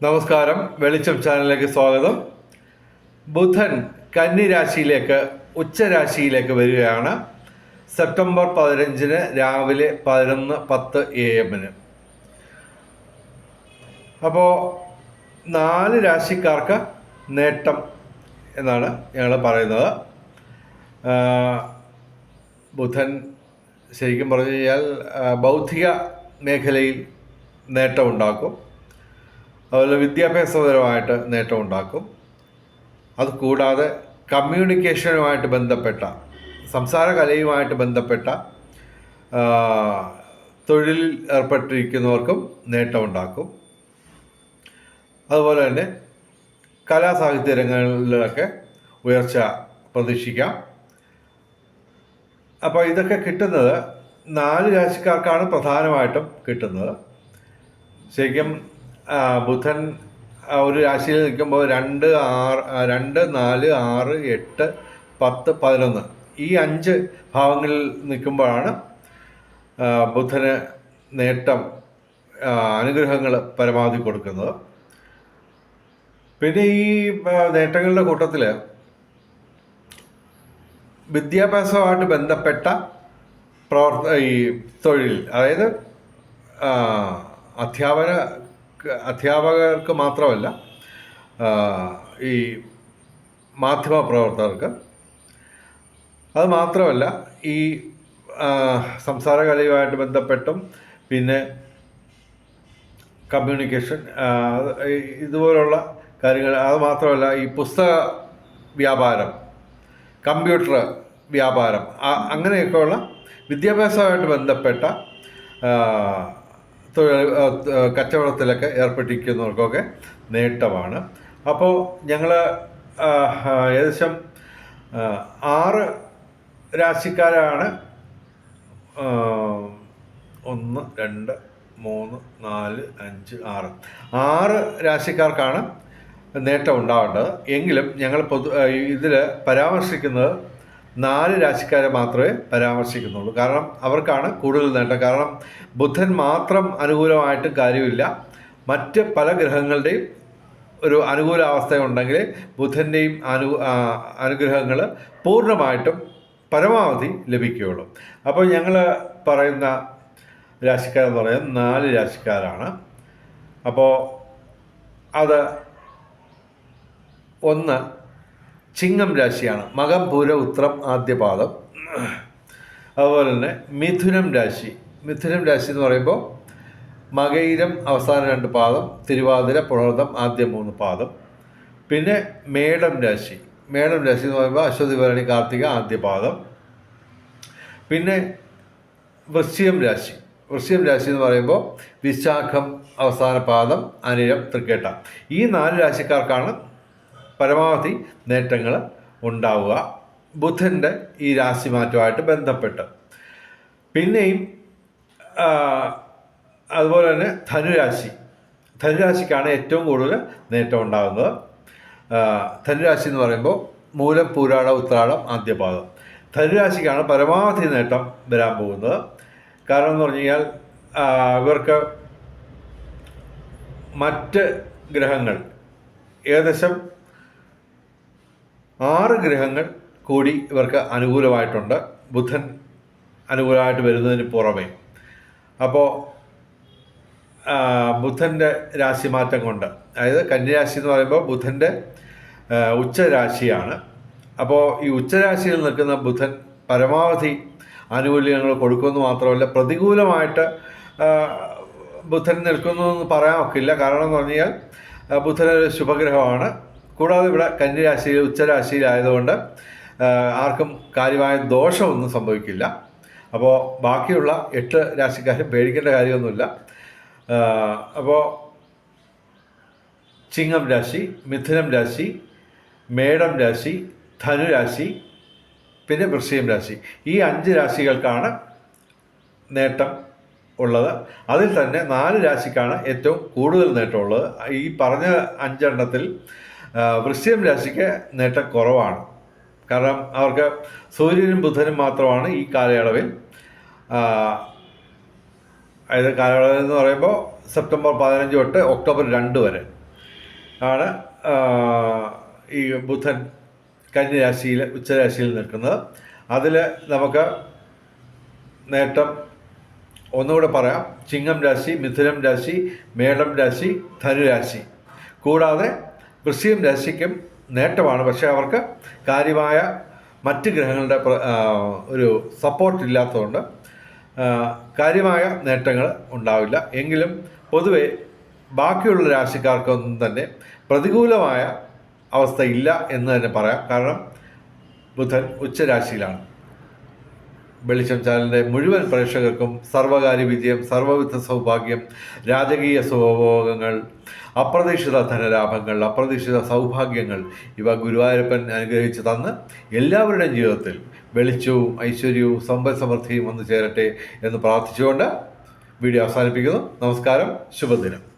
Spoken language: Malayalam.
നമസ്കാരം, വെളിച്ചം ചാനലിലേക്ക് സ്വാഗതം. ബുധൻ കന്നി രാശിയിലേക്ക് ഉച്ചരാശിയിലേക്ക് വരികയാണ് സെപ്റ്റംബർ 15 രാവിലെ 11:10 AM. അപ്പോൾ 4 രാശിക്കാർക്ക് നേട്ടം എന്നാണ് ഞങ്ങൾ പറയുന്നത്. ബുധൻ ശരിക്കും പറഞ്ഞു കഴിഞ്ഞാൽ ബൗദ്ധിക മേഖലയിൽ നേട്ടമുണ്ടാക്കും, അതുപോലെ വിദ്യാഭ്യാസപരമായിട്ട് നേട്ടമുണ്ടാക്കും. അതുകൂടാതെ കമ്മ്യൂണിക്കേഷനുമായിട്ട് ബന്ധപ്പെട്ട, സംസാര കലയുമായിട്ട് ബന്ധപ്പെട്ട തൊഴിലിൽ ഏർപ്പെട്ടിരിക്കുന്നവർക്കും നേട്ടമുണ്ടാക്കും. അതുപോലെ തന്നെ കലാസാഹിത്യ രംഗങ്ങളിലൊക്കെ ഉയർച്ച പ്രതീക്ഷിക്കാം. അപ്പോൾ ഇതൊക്കെ കിട്ടുന്നത് 4 രാശിക്കാർക്കാണ് പ്രധാനമായിട്ടും കിട്ടുന്നത്. ശരിക്കും ബുധൻ ഒരു രാശിയിൽ നിൽക്കുമ്പോൾ 2, 4, 6, 8, 10, 11 ഈ 5 ഭാവങ്ങളിൽ നിൽക്കുമ്പോഴാണ് ബുധന് നേട്ടം, അനുഗ്രഹങ്ങൾ പരമാവധി കൊടുക്കുന്നത്. പിന്നെ ഈ നേട്ടങ്ങളുടെ കൂട്ടത്തിൽ വിദ്യാഭ്യാസവുമായിട്ട് ബന്ധപ്പെട്ട ഈ തൊഴിൽ, അതായത് അധ്യാപകർക്ക് മാത്രമല്ല, ഈ മാധ്യമ പ്രവർത്തകർക്ക്, അത് മാത്രമല്ല ഈ സംസാര കലയുമായിട്ട് ബന്ധപ്പെട്ടും, പിന്നെ കമ്മ്യൂണിക്കേഷൻ, ഇതുപോലുള്ള കാര്യങ്ങൾ, അത് മാത്രമല്ല ഈ പുസ്തക വ്യാപാരം, കമ്പ്യൂട്ടർ വ്യാപാരം, അങ്ങനെയൊക്കെയുള്ള വിദ്യാഭ്യാസവുമായിട്ട് ബന്ധപ്പെട്ട കച്ചവടത്തിലൊക്കെ ഏർപ്പെട്ടിരിക്കുന്നവർക്കൊക്കെ നേട്ടമാണ്. അപ്പോൾ ഞങ്ങൾ ഏകദേശം 6 രാശിക്കാരാണ്, 1, 2, 3, 4, 5, 6 രാശിക്കാർക്കാണ് നേട്ടം ഉണ്ടാവേണ്ടത്. എങ്കിലും ഞങ്ങൾ ഇതിൽ പരാമർശിക്കുന്നത് 4 രാശിക്കാരെ മാത്രമേ പരാമർശിക്കുന്നുള്ളൂ. കാരണം അവർക്കാണ് കൂടുതൽ നേട്ടം. കാരണം ബുധൻ മാത്രം അനുകൂലമായിട്ട് കാര്യമില്ല, മറ്റ് പല ഗ്രഹങ്ങളുടെയും ഒരു അനുകൂലാവസ്ഥയുണ്ടെങ്കിൽ ബുധൻ്റെയും അനുഗ്രഹങ്ങൾ പൂർണ്ണമായിട്ടും പരമാവധി ലഭിക്കുകയുള്ളൂ. അപ്പോൾ ഞങ്ങൾ പറയുന്ന രാശിക്കാരെന്ന് പറയുന്നത് 4 രാശിക്കാരാണ്. അപ്പോൾ അത് 1 ചിങ്ങം രാശിയാണ്, മകം, പൂര, ഉത്രം, ആദ്യപാദം. അതുപോലെ തന്നെ മിഥുനം രാശി എന്ന് പറയുമ്പോൾ മകയിരം അവസാന 2 പാദം, തിരുവാതിര, പുണർദം ആദ്യ 3 പാദം. പിന്നെ മേടം രാശി എന്ന് പറയുമ്പോൾ അശ്വതി, ഭരണി, കാർത്തിക ആദ്യ പാദം. പിന്നെ വൃശ്ചികം രാശി എന്ന് പറയുമ്പോൾ വിശാഖം അവസാന പാദം, അനിഴം, തൃക്കേട്ട. ഈ 4 രാശിക്കാർക്കാണ് പരമാവധി നേട്ടങ്ങൾ ഉണ്ടാവുക ബുധൻ്റെ ഈ രാശിമാറ്റമായിട്ട് ബന്ധപ്പെട്ട്. പിന്നെയും അതുപോലെ തന്നെ ധനുരാശിക്കാണ് ഏറ്റവും കൂടുതൽ നേട്ടം ഉണ്ടാകുന്നത്. ധനുരാശി എന്ന് പറയുമ്പോൾ മൂലം, പൂരാട, ഉത്രാടം ആദ്യപാദം. ധനുരാശിക്കാണ് പരമാവധി നേട്ടം വരാൻ പോകുന്നത്. കാരണം എന്ന് പറഞ്ഞു കഴിഞ്ഞാൽ ഇവർക്ക് മറ്റ് ഗ്രഹങ്ങൾ ഏകദേശം 6 ഗ്രഹങ്ങൾ കൂടി ഇവർക്ക് അനുകൂലമായിട്ടുണ്ട്, ബുധൻ അനുകൂലമായിട്ട് വരുന്നതിന് പുറമെ. അപ്പോൾ ബുധൻ്റെ രാശിമാറ്റം കൊണ്ട്, അതായത് കന്യരാശി എന്ന് പറയുമ്പോൾ ബുധൻ്റെ ഉച്ചരാശിയാണ്. അപ്പോൾ ഈ ഉച്ചരാശിയിൽ നിൽക്കുന്ന ബുധൻ പരമാവധി ആനുകൂല്യങ്ങൾ കൊടുക്കുമെന്ന് മാത്രമല്ല, പ്രതികൂലമായിട്ട് ബുധൻ നിൽക്കുന്നു എന്ന് പറയാൻ ഒക്കില്ല. കാരണം എന്ന് പറഞ്ഞു കഴിഞ്ഞാൽ ബുധൻ ഒരു ശുഭഗ്രഹമാണ്. കൂടാതെ ഇവിടെ കന്യരാശിയിൽ ഉച്ചരാശിയിലായതുകൊണ്ട് ആർക്കും കാര്യമായ ദോഷമൊന്നും സംഭവിക്കില്ല. അപ്പോൾ ബാക്കിയുള്ള 8 രാശിക്കാരും പേടിക്കേണ്ട കാര്യമൊന്നുമില്ല. അപ്പോൾ ചിങ്ങം രാശി, മിഥുനം രാശി, മേടം രാശി, ധനുരാശി, പിന്നെ വൃശ്ചികം രാശി, ഈ 5 രാശികൾക്കാണ് നേട്ടം ഉള്ളത്. അതിൽ തന്നെ 4 രാശിക്കാണ് ഏറ്റവും കൂടുതൽ നേട്ടമുള്ളത്. ഈ പറഞ്ഞ 5 എണ്ണത്തിൽ വൃശ്ചികം രാശിക്ക് നേട്ടം കുറവാണ്. കാരണം അവർക്ക് സൂര്യനും ബുധനും മാത്രമാണ് ഈ കാലയളവിൽ, അതായത് കാലയളവ് എന്ന് പറയുമ്പോൾ സെപ്റ്റംബർ 15 തൊട്ട് ഒക്ടോബർ 2 വരെ ആണ് ഈ ബുധൻ കന്യരാശിയിൽ ഉച്ചരാശിയിൽ നിൽക്കുന്നത്. അതിൽ നമുക്ക് നേട്ടം ഒന്നുകൂടെ പറയാം. ചിങ്ങം രാശി, മിഥുനം രാശി, മേടം രാശി, ധനുരാശി, കൂടാതെ വൃശ്ചികം രാശിക്കും നേട്ടമാണ്. പക്ഷേ അവർക്ക് കാര്യമായ മറ്റ് ഗ്രഹങ്ങളുടെ ഒരു സപ്പോർട്ട് ഇല്ലാത്തതുകൊണ്ട് കാര്യമായ നേട്ടങ്ങൾ ഉണ്ടാവില്ല. എങ്കിലും പൊതുവെ ബാക്കിയുള്ള രാശിക്കാർക്കൊന്നും തന്നെ പ്രതികൂലമായ അവസ്ഥ ഇല്ല എന്ന് തന്നെ പറയാം. കാരണം ബുധൻ ഉച്ചരാശിയിലാണ്. വെളിച്ചം ചാനലിൻ്റെ മുഴുവൻ പ്രേക്ഷകർക്കും സർവകാര്യ വിജയം, സർവവിധ സൗഭാഗ്യം, രാജകീയ സുഭോഗങ്ങൾ, അപ്രതീക്ഷിത ധനലാഭങ്ങൾ, അപ്രതീക്ഷിത സൗഭാഗ്യങ്ങൾ ഇവ ഗുരുവായൂരപ്പൻ അനുഗ്രഹിച്ച് തന്ന് എല്ലാവരുടെയും ജീവിതത്തിൽ വെളിച്ചവും ഐശ്വര്യവും സമ്പൽ സമൃദ്ധിയും വന്നു ചേരട്ടെ എന്ന് പ്രാർത്ഥിച്ചുകൊണ്ട് വീഡിയോ അവസാനിപ്പിക്കുന്നു. നമസ്കാരം, ശുഭദിനം.